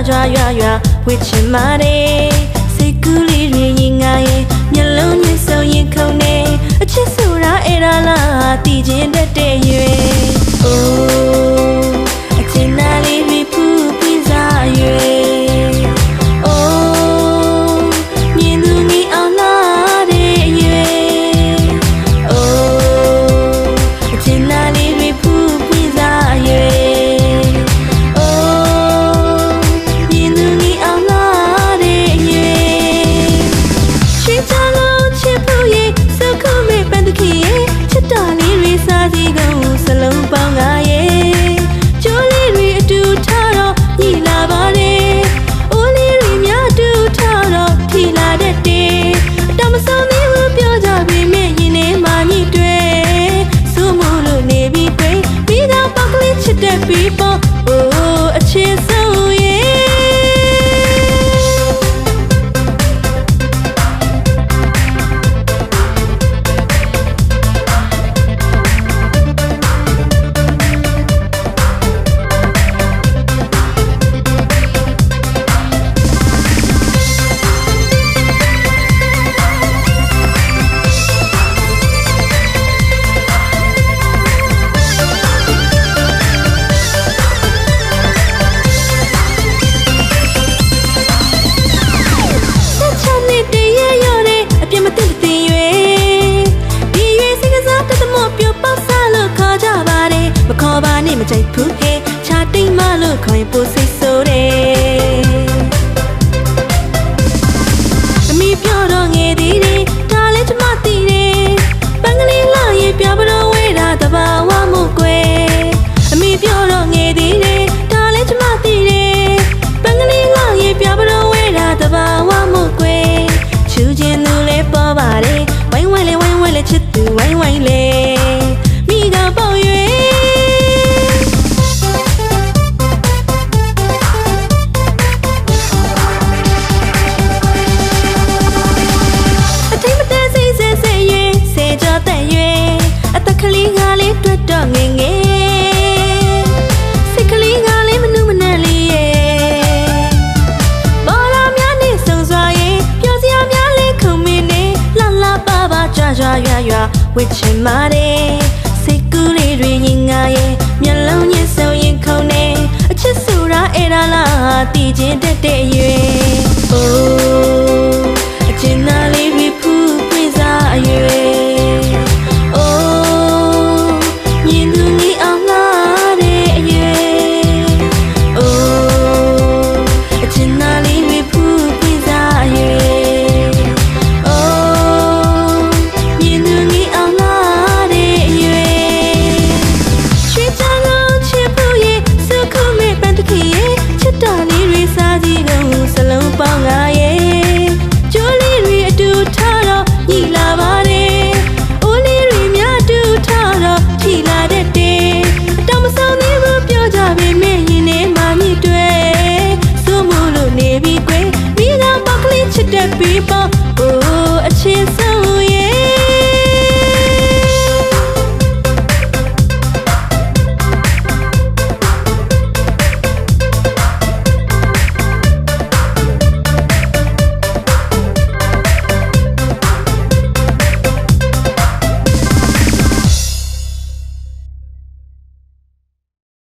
ကြွားရွာရွာဝစ်ချင်မာတယ်စိတ်ကူးလေးတွေရင်ငါရဲ့မျက်လုံးညစ်ဆုံရင်ခုန်နေအချစ်ဆိုတာအဲ့ဒါလားတည်ခြင်းတတ်တဲ့ရွယ်အိုးအချင်နာလေးတွေဖူးပြင်းစားရွယ်အိုးမြင်သူမြင်အောင်လာတဲ့ရွယ်အိုးအချင်နာလေးတွေဖူးပြင်းစားရွယ်people oh a chance soမကြိုက်ဘူးဟဲ့ချာတိတ်မလို့ခေါ်ရင်ပိုစိတ်ဆိုးတယ်အမိပြောတော့ငယ်သေးတယ်ဒါလည်းကျမသိတယ်ပန်းကလေးလာရင်ပြပတော့ဝဲတာတဘာဝမှုကွယ်အမိပြောတော့ငယ်သေးတယ်ဒါလည်းကျမသိတယ်ပန်းကလေးလာရင်ပြပတော့ဝဲတာတဘာဝမှုကွယ်ချူခြင်းသူလည်းပေါ်ပါတယ်ဝိုင်းဝိုင်းလေးချစ်သူဝိုင်းဝိုင်းလေးမိကပေါ့ရွယ်ငယ်ငယ်စိတ်ကလေးကလေးမနှုတ်မနှံလေးရဲ့ဘောလာများနဲ့စုံစွာရဲ့ပျော်စရာများလေးခုံမင်းနဲ့လှလှပပကြွားကြွားရွာရွာဝစ်ချင်မာတယ်စိတ်ကူးလေးတွေရင်ငါရဲ့မျက်လုံးညစ်ဆုံရင်ခုန်နေအချစ်ဆိုတာအဲ့ဒါလားတည်ခြင်းတတ်တဲ့ရွယ်အိုးအချင်နာလေးတွေဖူးပြင်းစားအရွယ်Nali